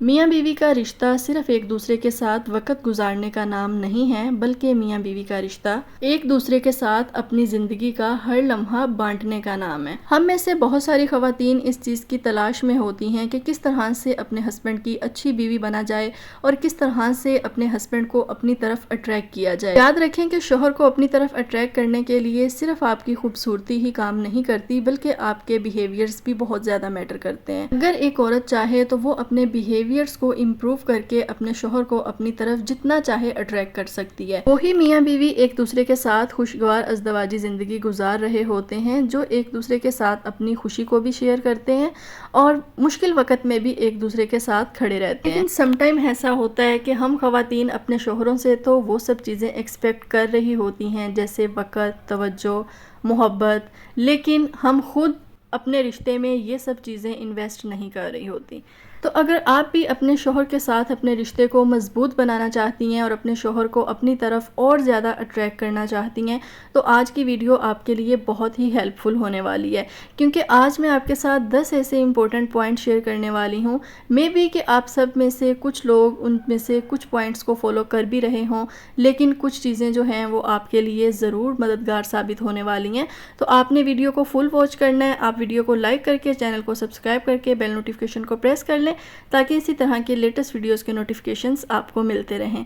میاں بیوی کا رشتہ صرف ایک دوسرے کے ساتھ وقت گزارنے کا نام نہیں ہے، بلکہ میاں بیوی کا رشتہ ایک دوسرے کے ساتھ اپنی زندگی کا ہر لمحہ بانٹنے کا نام ہے۔ ہم میں سے بہت ساری خواتین اس چیز کی تلاش میں ہوتی ہیں کہ کس طرح سے اپنے ہسبینڈ کی اچھی بیوی بنا جائے اور کس طرح سے اپنے ہسبینڈ کو اپنی طرف اٹریکٹ کیا جائے۔ یاد رکھیں کہ شوہر کو اپنی طرف اٹریکٹ کرنے کے لیے صرف آپ کی خوبصورتی ہی کام نہیں کرتی، بلکہ آپ کے بیہیویئرز بھی بہت زیادہ میٹر کرتے ہیں۔ اگر ایک عورت چاہے تو وہ اپنے بیہیویئرز کو امپروو کر کے اپنے شوہر کو اپنی طرف جتنا چاہے اٹریکٹ کر سکتی ہے۔ وہی میاں بیوی ایک دوسرے کے ساتھ خوشگوار ازدواجی زندگی گزار رہے ہوتے ہیں، جو ایک دوسرے کے ساتھ اپنی خوشی کو بھی شیئر کرتے ہیں اور مشکل وقت میں بھی ایک دوسرے کے ساتھ کھڑے رہتے ہیں۔ لیکن سم ٹائم ایسا ہوتا ہے کہ ہم خواتین اپنے شوہروں سے تو وہ سب چیزیں ایکسپیکٹ کر رہی ہوتی ہیں، جیسے وقت، توجہ، محبت، لیکن ہم خود اپنے رشتے میں یہ سب چیزیں انویسٹ نہیں کر رہی ہوتی۔ تو اگر آپ بھی اپنے شوہر کے ساتھ اپنے رشتے کو مضبوط بنانا چاہتی ہیں اور اپنے شوہر کو اپنی طرف اور زیادہ اٹریکٹ کرنا چاہتی ہیں، تو آج کی ویڈیو آپ کے لیے بہت ہی ہیلپ فل ہونے والی ہے، کیونکہ آج میں آپ کے ساتھ 10 ایسے امپورٹنٹ پوائنٹ شیئر کرنے والی ہوں۔ مے بی کہ آپ سب میں سے کچھ لوگ ان میں سے کچھ پوائنٹس کو فالو کر بھی رہے ہوں، لیکن کچھ چیزیں جو ہیں وہ آپ کے لیے ضرور مددگار ثابت ہونے والی ہیں۔ تو آپ نے ویڈیو کو فل واچ کرنا ہے، آپ ویڈیو کو لائک کر کے چینل کو سبسکرائب کر کے بیل نوٹیفیکیشن کو پریس کر لیں، تاکہ اسی طرح کے لیٹسٹ ویڈیوز کے نوٹیفیکیشنز آپ کو ملتے رہیں۔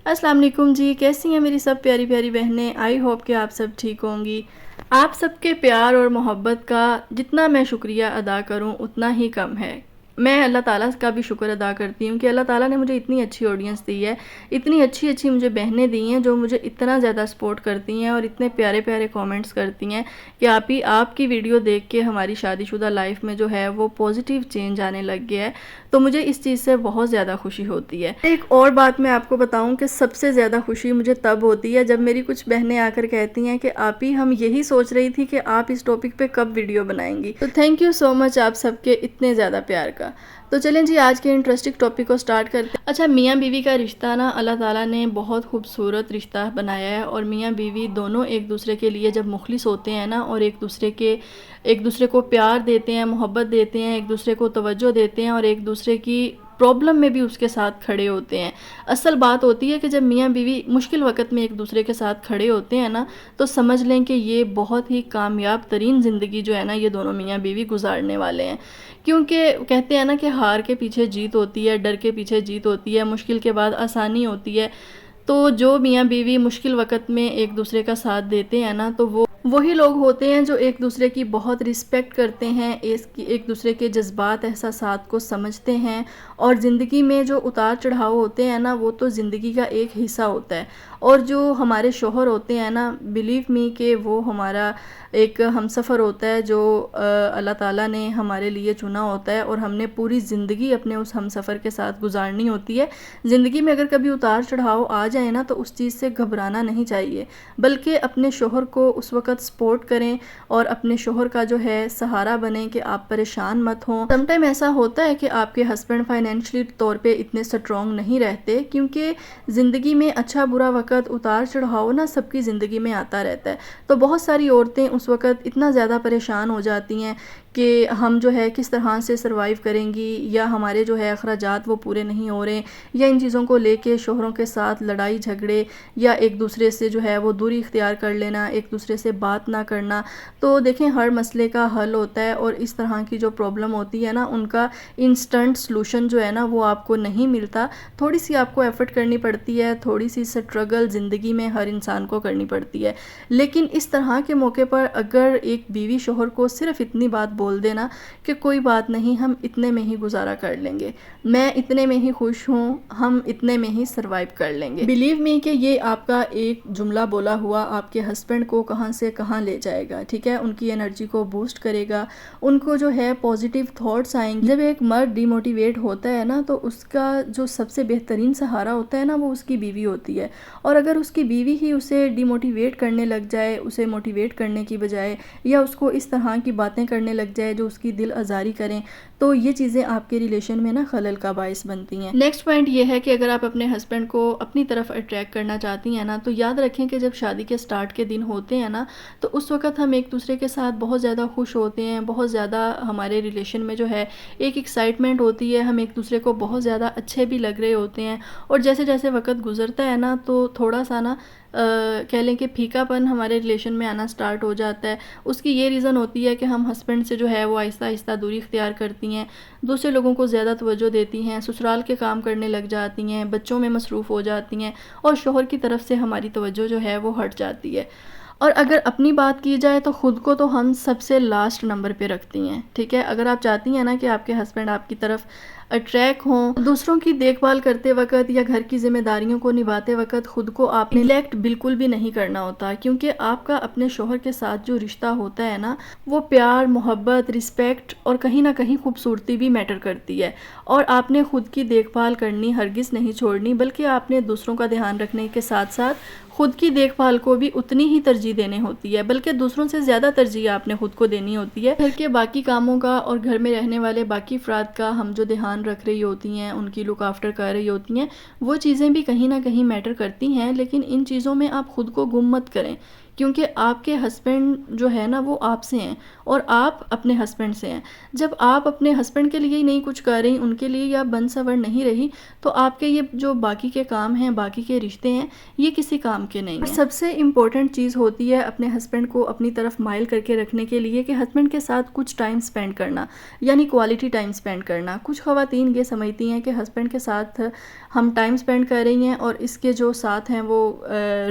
السلام علیکم جی، کیسی ہیں میری سب پیاری پیاری بہنیں؟ آئی ہوپ کہ آپ سب ٹھیک ہوں گی۔ آپ سب کے پیار اور محبت کا جتنا میں شکریہ ادا کروں اتنا ہی کم ہے۔ میں اللہ تعالیٰ کا بھی شکر ادا کرتی ہوں کہ اللہ تعالیٰ نے مجھے اتنی اچھی آڈینس دی ہے، اتنی اچھی مجھے بہنیں دی ہیں جو مجھے اتنا زیادہ سپورٹ کرتی ہیں اور اتنے پیارے پیارے کومنٹس کرتی ہیں کہ آپ کی ویڈیو دیکھ کے ہماری شادی شدہ لائف میں جو ہے وہ پازیٹیو چینج آنے لگ گیا ہے، تو مجھے اس چیز سے بہت زیادہ خوشی ہوتی ہے۔ ایک اور بات میں آپ کو بتاؤں کہ سب سے زیادہ خوشی مجھے تب ہوتی ہے جب میری کچھ بہنیں آ کر کہتی ہیں کہ آپی ہم یہی سوچ رہی تھی کہ آپ اس ٹاپک پہ کب ویڈیو بنائیں گی۔ تو تھینک یو سو مچ آپ سب کے اتنے زیادہ پیار کا۔ تو چلیں جی آج کے انٹرسٹنگ ٹاپک کو سٹارٹ کرتے ہیں۔ اچھا، میاں بیوی کا رشتہ نا اللہ تعالیٰ نے بہت خوبصورت رشتہ بنایا ہے، اور میاں بیوی دونوں ایک دوسرے کے لیے جب مخلص ہوتے ہیں نا اور ایک دوسرے کو پیار دیتے ہیں، محبت دیتے ہیں، ایک دوسرے کو توجہ دیتے ہیں اور ایک دوسرے کی پرابلم میں بھی اس کے ساتھ کھڑے ہوتے ہیں۔ اصل بات ہوتی ہے کہ جب میاں بیوی مشکل وقت میں ایک دوسرے کے ساتھ کھڑے ہوتے ہیں نا، تو سمجھ لیں کہ یہ بہت ہی کامیاب ترین زندگی جو ہے نا یہ دونوں میاں بیوی گزارنے والے ہیں۔ کیونکہ کہتے ہیں نا کہ ہار کے پیچھے جیت ہوتی ہے، ڈر کے پیچھے جیت ہوتی ہے، مشکل کے بعد آسانی ہوتی ہے۔ تو جو میاں بیوی مشکل وقت میں ایک دوسرے کا ساتھ دیتے ہیں نا، تو وہی لوگ ہوتے ہیں جو ایک دوسرے کی بہت رسپیکٹ کرتے ہیں، ایک دوسرے کے جذبات احساسات کو سمجھتے ہیں، اور زندگی میں جو اتار چڑھاؤ ہوتے ہیں نا وہ تو زندگی کا ایک حصہ ہوتا ہے۔ اور جو ہمارے شوہر ہوتے ہیں نا، بلیو می کہ وہ ہمارا ایک ہمسفر ہوتا ہے جو اللہ تعالیٰ نے ہمارے لیے چنا ہوتا ہے، اور ہم نے پوری زندگی اپنے اس ہمسفر کے ساتھ گزارنی ہوتی ہے۔ زندگی میں اگر کبھی اتار چڑھاؤ آ جائے نا تو اس چیز سے گھبرانا نہیں چاہیے، بلکہ اپنے شوہر کو اس وقت سپورٹ کریں اور اپنے شوہر کا جو ہے سہارا بنیں کہ آپ پریشان مت ہوں۔ سم ٹائم ایسا ہوتا ہے کہ آپ کے ہسبینڈ فائنینشلی طور پہ اتنے سٹرونگ نہیں رہتے، کیونکہ زندگی میں اچھا برا وقت، اتار چڑھاؤ نا سب کی زندگی میں آتا رہتا ہے۔ تو بہت ساری عورتیں اس وقت اتنا زیادہ پریشان ہو جاتی ہیں کہ ہم جو ہے کس طرح سے سروائیو کریں گی، یا ہمارے جو ہے اخراجات وہ پورے نہیں ہو رہے، یا ان چیزوں کو لے کے شوہروں کے ساتھ لڑائی جھگڑے، یا ایک دوسرے سے جو ہے وہ دوری اختیار کر لینا، ایک دوسرے سے بات نہ کرنا۔ تو دیکھیں ہر مسئلے کا حل ہوتا ہے، اور اس طرح کی جو پرابلم ہوتی ہے نا ان کا انسٹنٹ سلوشن جو ہے نا وہ آپ کو نہیں ملتا۔ تھوڑی سی آپ کو ایفرٹ کرنی پڑتی ہے، تھوڑی سی سٹرگل زندگی میں ہر انسان کو کرنی پڑتی ہے، لیکن اس طرح کے موقع پر اگر ایک بیوی شوہر کو صرف اتنی بات بول دینا کہ کوئی بات نہیں، ہم اتنے میں ہی گزارا کر لیں گے، میں اتنے میں ہی خوش ہوں، ہم اتنے میں ہی سروائیو کر لیں گے، بلیو می کہ یہ آپ کا ایک جملہ بولا ہوا آپ کے ہسبینڈ کو کہاں سے کہاں لے جائے گا، ٹھیک ہے؟ ان کی انرجی کو بوسٹ کرے گا، ان کو جو ہے پازیٹیو تھاٹس آئیں گے۔ جب ایک مرد ڈی موٹیویٹ ہوتا ہے نا تو اس کا جو سب سے بہترین سہارا ہوتا ہے نا وہ اس کی بیوی ہوتی ہے، اور اگر اس کی بیوی ہی اسے ڈی موٹیویٹ کرنے لگ جائے، اسے موٹیویٹ کرنے کی بجائے، یا اس کو اس طرح کی باتیں کرنے لگ جائے جو اس کی دل آزاری کریں، تو یہ چیزیں آپ کے ریلیشن میں نا خلل کا باعث بنتی ہیں۔ نیکسٹ پوائنٹ یہ ہے کہ اگر آپ اپنے ہسبینڈ کو اپنی طرف اٹریکٹ کرنا چاہتی ہیں نا تو یاد رکھیں کہ جب شادی کے سٹارٹ کے دن ہوتے ہیں نا تو اس وقت ہم ایک دوسرے کے ساتھ بہت زیادہ خوش ہوتے ہیں، بہت زیادہ ہمارے ریلیشن میں جو ہے ایک ایکسائٹمنٹ ہوتی ہے، ہم ایک دوسرے کو بہت زیادہ اچھے بھی لگ رہے ہوتے ہیں، اور جیسے جیسے وقت گزرتا ہے نا تو تھوڑا سا نا کہہ لیں کہ پھیکا پن ہمارے ریلیشن میں آنا سٹارٹ ہو جاتا ہے۔ اس کی یہ ریزن ہوتی ہے کہ ہم ہسبینڈ سے جو ہے وہ آہستہ آہستہ دوری اختیار کرتی ہیں، دوسرے لوگوں کو زیادہ توجہ دیتی ہیں، سسرال کے کام کرنے لگ جاتی ہیں، بچوں میں مصروف ہو جاتی ہیں، اور شوہر کی طرف سے ہماری توجہ جو ہے وہ ہٹ جاتی ہے۔ اور اگر اپنی بات کی جائے تو خود کو تو ہم سب سے لاسٹ نمبر پہ رکھتی ہیں، ٹھیک ہے۔ اگر آپ چاہتی ہیں نا کہ آپ کے ہسبینڈ آپ کی طرف اٹریکٹ ہوں، دوسروں کی دیکھ بھال کرتے وقت یا گھر کی ذمہ داریوں کو نبھاتے وقت خود کو آپ نے نیگلیکٹ بالکل بھی نہیں کرنا ہوتا، کیونکہ آپ کا اپنے شوہر کے ساتھ جو رشتہ ہوتا ہے نا وہ پیار، محبت، رسپیکٹ اور کہیں نہ کہیں خوبصورتی بھی میٹر کرتی ہے، اور آپ نے خود کی دیکھ بھال کرنی ہرگز نہیں چھوڑنی، بلکہ آپ نے دوسروں کا دھیان رکھنے کے ساتھ ساتھ خود کی دیکھ بھال کو بھی اتنی ہی ترجیح دینے ہوتی ہے، بلکہ دوسروں سے زیادہ ترجیح آپ نے خود کو دینی ہوتی ہے۔ گھر کے باقی کاموں کا اور گھر میں رہنے والے باقی افراد کا ہم جو دھیان رکھ رہی ہوتی ہیں، ان کی لک آفٹر کر رہی ہوتی ہیں، وہ چیزیں بھی کہیں نہ کہیں میٹر کرتی ہیں، لیکن ان چیزوں میں آپ خود کو گم مت کریں، کیونکہ آپ کے ہسبینڈ جو ہے نا وہ آپ سے ہیں اور آپ اپنے ہسبینڈ سے ہیں۔ جب آپ اپنے ہسبینڈ کے لیے ہی نہیں کچھ کر رہی، ان کے لیے یا بن سور نہیں رہی، تو آپ کے یہ جو باقی کے کام ہیں، باقی کے رشتے ہیں، یہ کسی کام کے نہیں ہیں۔ سب سے امپورٹنٹ چیز ہوتی ہے اپنے ہسبینڈ کو اپنی طرف مائل کر کے رکھنے کے لیے کہ ہسبینڈ کے ساتھ کچھ ٹائم سپینڈ کرنا، یعنی کوالٹی ٹائم سپینڈ کرنا۔ کچھ خواتین یہ سمجھتی ہیں کہ ہسبینڈ کے ساتھ ہم ٹائم سپینڈ کر رہی ہیں اور اس کے جو ساتھ ہیں وہ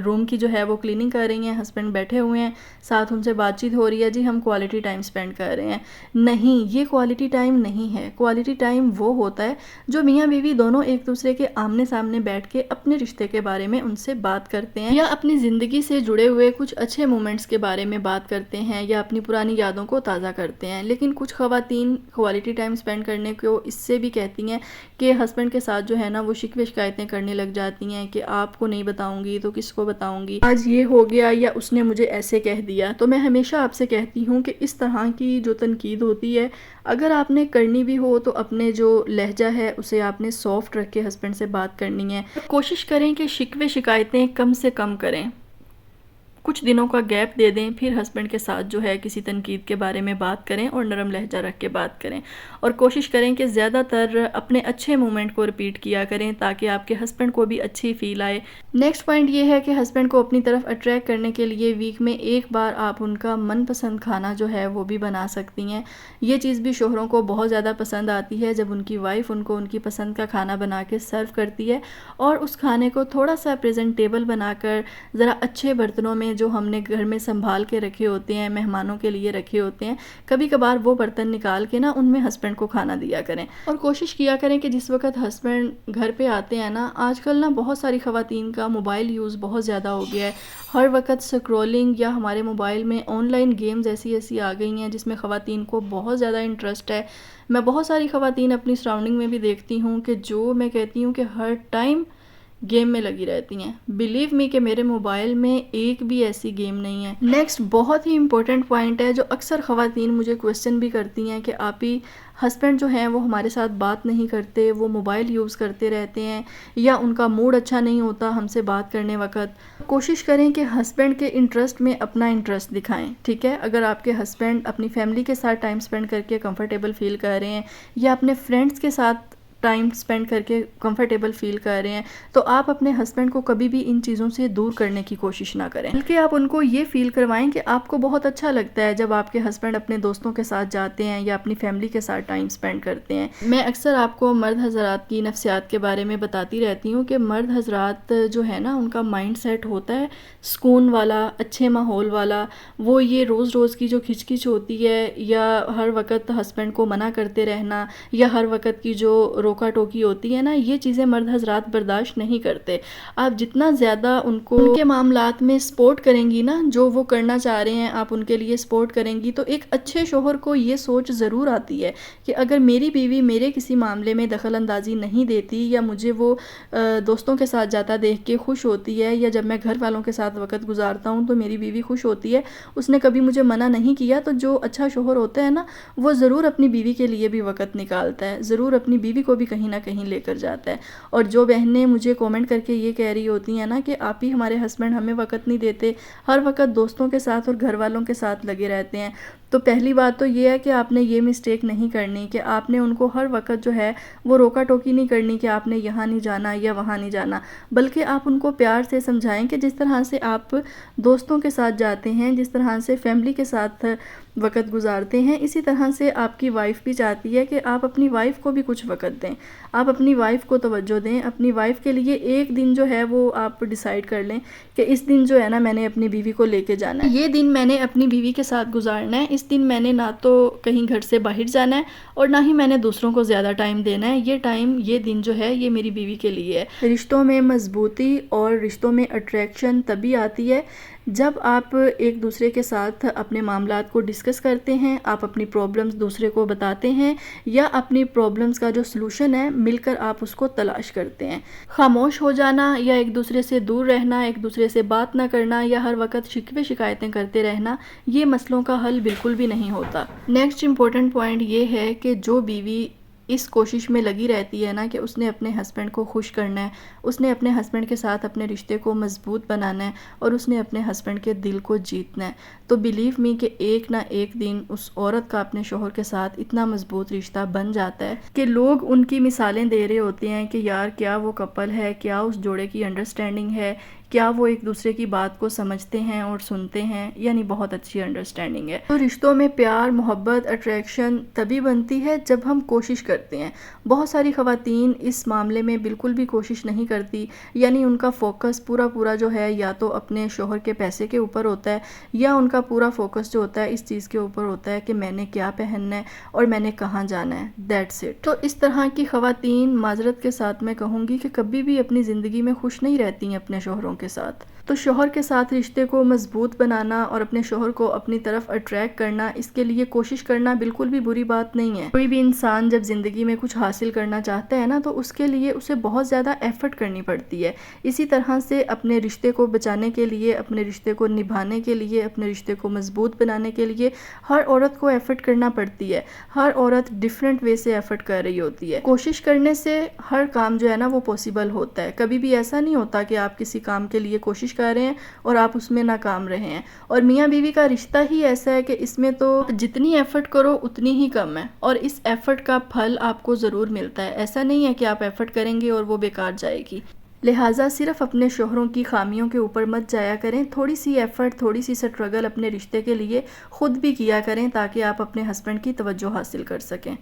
روم کی جو ہے وہ کلیننگ کر رہی ہیں، ہسبینڈ بیٹھے ہوئے ہیں، ساتھ ان سے بات چیت ہو رہی ہے، جی ہم کوالٹی ٹائم سپینڈ کر رہے ہیں۔ نہیں، یہ کوالٹی ٹائم نہیں ہے۔ کوالٹی ٹائم وہ ہوتا ہے جو میاں بیوی دونوں ایک دوسرے کے آمنے سامنے بیٹھ کے اپنے رشتے کے بارے میں ان سے بات کرتے ہیں، یا اپنی زندگی سے جڑے ہوئے کچھ اچھے مومنٹس کے بارے میں بات کرتے ہیں، یا اپنی پرانی یادوں کو تازہ کرتے ہیں۔ لیکن کچھ خواتین کوالٹی ٹائم سپینڈ کرنے کو اس سے بھی کہتی ہیں کہ ہسبینڈ کے ساتھ جو ہے نا وہ شکوے شکایتیں کرنے لگ جاتی ہیں کہ آپ کو نہیں بتاؤں گی تو کس کو بتاؤں گی، آج یہ ہو گیا یا اس نے مجھے ایسے کہہ دیا۔ تو میں ہمیشہ آپ سے کہتی ہوں کہ اس طرح کی جو تنقید ہوتی ہے اگر آپ نے کرنی بھی ہو تو اپنے جو لہجہ ہے اسے آپ نے سافٹ رکھ کے ہسبینڈ سے بات کرنی ہے۔ کوشش کریں کہ شکوے شکایتیں کم سے کم کریں، کچھ دنوں کا گیپ دے دیں، پھر ہسبینڈ کے ساتھ جو ہے کسی تنقید کے بارے میں بات کریں اور نرم لہجہ رکھ کے بات کریں، اور کوشش کریں کہ زیادہ تر اپنے اچھے مومنٹ کو ریپیٹ کیا کریں تاکہ آپ کے ہسبینڈ کو بھی اچھی فیل آئے۔ نیکسٹ پوائنٹ یہ ہے کہ ہسبینڈ کو اپنی طرف اٹریکٹ کرنے کے لیے ویک میں ایک بار آپ ان کا من پسند کھانا جو ہے وہ بھی بنا سکتی ہیں۔ یہ چیز بھی شوہروں کو بہت زیادہ پسند آتی ہے جب ان کی وائف ان کو ان کی پسند کا کھانا بنا کے سرو کرتی ہے، اور اس کھانے کو تھوڑا سا پریزنٹیبل بنا کر ذرا اچھے برتنوں میں جو ہم نے گھر میں سنبھال کے رکھے ہوتے ہیں، مہمانوں کے لیے رکھے ہوتے ہیں، کبھی کبھار وہ برتن نکال کے نا ان میں ہسبینڈ کو کھانا دیا کریں، اور کوشش کیا کریں کہ جس وقت ہسبینڈ گھر پہ آتے ہیں نا، آج کل نا بہت ساری خواتین کا موبائل یوز بہت زیادہ ہو گیا ہے، ہر وقت سکرولنگ، یا ہمارے موبائل میں آن لائن گیمز ایسی آ گئی ہیں جس میں خواتین کو بہت زیادہ انٹرسٹ ہے۔ میں بہت ساری خواتین اپنی سراؤنڈنگ میں بھی دیکھتی ہوں کہ جو میں کہتی ہوں کہ ہر ٹائم گیم میں لگی رہتی ہیں۔ بلیو می کہ میرے موبائل میں ایک بھی ایسی گیم نہیں ہے۔ نیکسٹ بہت ہی امپورٹنٹ پوائنٹ ہے جو اکثر خواتین مجھے کویسچن بھی کرتی ہیں کہ آپ ہی ہسبینڈ جو ہیں وہ ہمارے ساتھ بات نہیں کرتے، وہ موبائل یوز کرتے رہتے ہیں، یا ان کا موڈ اچھا نہیں ہوتا ہم سے بات کرنے وقت۔ کوشش کریں کہ ہسبینڈ کے انٹرسٹ میں اپنا انٹرسٹ دکھائیں، ٹھیک ہے۔ اگر آپ کے ہسبینڈ اپنی فیملی کے ساتھ ٹائم سپینڈ کر کے کمفرٹیبل فیل کر رہے ہیں، یا اپنے فرینڈس کے ساتھ ٹائم سپینڈ کر کے کمفرٹیبل فیل کر رہے ہیں، تو آپ اپنے ہسبینڈ کو کبھی بھی ان چیزوں سے دور کرنے کی کوشش نہ کریں، بلکہ آپ ان کو یہ فیل کروائیں کہ آپ کو بہت اچھا لگتا ہے جب آپ کے ہسبینڈ اپنے دوستوں کے ساتھ جاتے ہیں یا اپنی فیملی کے ساتھ ٹائم سپینڈ کرتے ہیں۔ میں اکثر آپ کو مرد حضرات کی نفسیات کے بارے میں بتاتی رہتی ہوں کہ مرد حضرات جو ہے نا ان کا مائنڈ سیٹ ہوتا ہے سکون والا، اچھے ماحول والا۔ وہ یہ روز کی جو کھچ کچ ہوتی ہے، یا ہر وقت ہسبینڈ کو منع کرتے رہنا، یا ہر وقت کی جو روکا ٹوکی ہوتی ہے نا، یہ چیزیں مرد حضرات برداشت نہیں کرتے۔ آپ جتنا زیادہ ان کو ان کے معاملات میں سپورٹ کریں گی نا، جو وہ کرنا چاہ رہے ہیں آپ ان کے لیے سپورٹ کریں گی، تو ایک اچھے شوہر کو یہ سوچ ضرور آتی ہے کہ اگر میری بیوی میرے کسی معاملے میں دخل اندازی نہیں دیتی، یا مجھے وہ دوستوں کے ساتھ جاتا دیکھ کے خوش ہوتی ہے، یا جب میں گھر والوں کے ساتھ وقت گزارتا ہوں تو میری بیوی خوش ہوتی ہے، اس نے کبھی مجھے منع نہیں کیا، تو جو اچھا شوہر ہوتا ہے نا، وہ ضرور اپنی بیوی کے لیے بھی وقت نکالتا ہے، ضرور اپنی بیوی کو بھی کہیں نہ کہیں لے کر جاتا ہے۔ اور جو بہنیں مجھے کومنٹ کر کے یہ کہہ رہی ہوتی ہیں نا کہ آپ ہی ہمارے ہسبینڈ ہمیں وقت نہیں دیتے، ہر وقت دوستوں کے ساتھ اور گھر والوں کے ساتھ لگے رہتے ہیں، تو پہلی بات تو یہ ہے کہ آپ نے یہ مسٹیک نہیں کرنی کہ آپ نے ان کو ہر وقت جو ہے وہ روکا ٹوکی نہیں کرنی کہ آپ نے یہاں نہیں جانا یا وہاں نہیں جانا، بلکہ آپ ان کو پیار سے سمجھائیں کہ جس طرح سے آپ دوستوں کے ساتھ جاتے ہیں، جس طرح سے فیملی کے ساتھ وقت گزارتے ہیں، اسی طرح سے آپ کی وائف بھی چاہتی ہے کہ آپ اپنی وائف کو بھی کچھ وقت دیں، آپ اپنی وائف کو توجہ دیں، اپنی وائف کے لیے ایک دن جو ہے وہ آپ ڈیسائیڈ کر لیں کہ اس دن جو ہے نا میں نے اپنی بیوی کو لے کے جانا ہے، یہ دن میں نے اپنی بیوی کے ساتھ گزارنا ہے، اس دن میں نے نہ تو کہیں گھر سے باہر جانا ہے اور نہ ہی میں نے دوسروں کو زیادہ ٹائم دینا ہے، یہ دن جو ہے یہ میری بیوی کے لیے ہے۔ رشتوں میں مضبوطی اور رشتوں میں اٹریکشن تبھی آتی ہے جب آپ ایک دوسرے کے ساتھ اپنے معاملات کو ڈسکس کرتے ہیں، آپ اپنی پرابلمز دوسرے کو بتاتے ہیں، یا اپنی پرابلمز کا جو سلوشن ہے مل کر آپ اس کو تلاش کرتے ہیں۔ خاموش ہو جانا یا ایک دوسرے سے دور رہنا، ایک دوسرے سے بات نہ کرنا، یا ہر وقت شکوے شکایتیں کرتے رہنا، یہ مسئلوں کا حل بالکل بھی نہیں ہوتا۔ نیکسٹ امپورٹنٹ پوائنٹ یہ ہے کہ جو بیوی اس کوشش میں لگی رہتی ہے نا کہ اس نے اپنے ہسبینڈ کو خوش کرنا ہے، اس نے اپنے ہسبینڈ کے ساتھ اپنے رشتے کو مضبوط بنانا ہے، اور اس نے اپنے ہسبینڈ کے دل کو جیتنا ہے، تو بلیو می کہ ایک نہ ایک دن اس عورت کا اپنے شوہر کے ساتھ اتنا مضبوط رشتہ بن جاتا ہے کہ لوگ ان کی مثالیں دے رہے ہوتے ہیں کہ یار کیا وہ کپل ہے، کیا اس جوڑے کی انڈرسٹینڈنگ ہے، کیا وہ ایک دوسرے کی بات کو سمجھتے ہیں اور سنتے ہیں، یعنی بہت اچھی انڈرسٹینڈنگ ہے۔ تو رشتوں میں پیار، محبت، اٹریکشن تبھی بنتی ہے جب ہم کوشش کرتے ہیں۔ بہت ساری خواتین اس معاملے میں بالکل بھی کوشش نہیں کرتی، یعنی ان کا فوکس پورا جو ہے یا تو اپنے شوہر کے پیسے کے اوپر ہوتا ہے، یا ان کا پورا فوکس جو ہوتا ہے اس چیز کے اوپر ہوتا ہے کہ میں نے کیا پہننا ہے اور میں نے کہاں جانا ہے، دیٹس اٹ۔ تو اس طرح کی خواتین معذرت کے ساتھ میں کہوں گی کہ کبھی بھی اپنی زندگی میں خوش نہیں رہتی ہیں اپنے شوہروں کے ساتھ۔ تو شوہر کے ساتھ رشتے کو مضبوط بنانا اور اپنے شوہر کو اپنی طرف اٹریکٹ کرنا، اس کے لیے کوشش کرنا بالکل بھی بری بات نہیں ہے۔ کوئی بھی انسان جب زندگی میں کچھ حاصل کرنا چاہتا ہے نا تو اس کے لیے اسے بہت زیادہ ایفرٹ کرنی پڑتی ہے۔ اسی طرح سے اپنے رشتے کو بچانے کے لیے، اپنے رشتے کو نبھانے کے لیے، اپنے رشتے کو مضبوط بنانے کے لیے ہر عورت کو ایفرٹ کرنا پڑتی ہے۔ ہر عورت ڈیفرنٹ وے سے ایفرٹ کر رہی ہوتی ہے۔ کوشش کرنے سے ہر کام جو ہے نا وہ پاسبل ہوتا ہے۔ کبھی بھی ایسا نہیں ہوتا کہ آپ کسی کام کے لیے کوشش کر رہے ہیں اور آپ اس میں ناکام رہے ہیں، اور میاں بیوی کا رشتہ ہی ایسا ہے کہ اس میں تو جتنی ایفرٹ کرو اتنی ہی کم ہے، اور اس ایفرٹ کا پھل آپ کو ضرور ملتا ہے۔ ایسا نہیں ہے کہ آپ ایفرٹ کریں گے اور وہ بیکار جائے گی۔ لہٰذا صرف اپنے شوہروں کی خامیوں کے اوپر مت جایا کریں، تھوڑی سی ایفرٹ، تھوڑی سی سٹرگل اپنے رشتے کے لیے خود بھی کیا کریں تاکہ آپ اپنے ہسبینڈ کی توجہ حاصل کر سکیں۔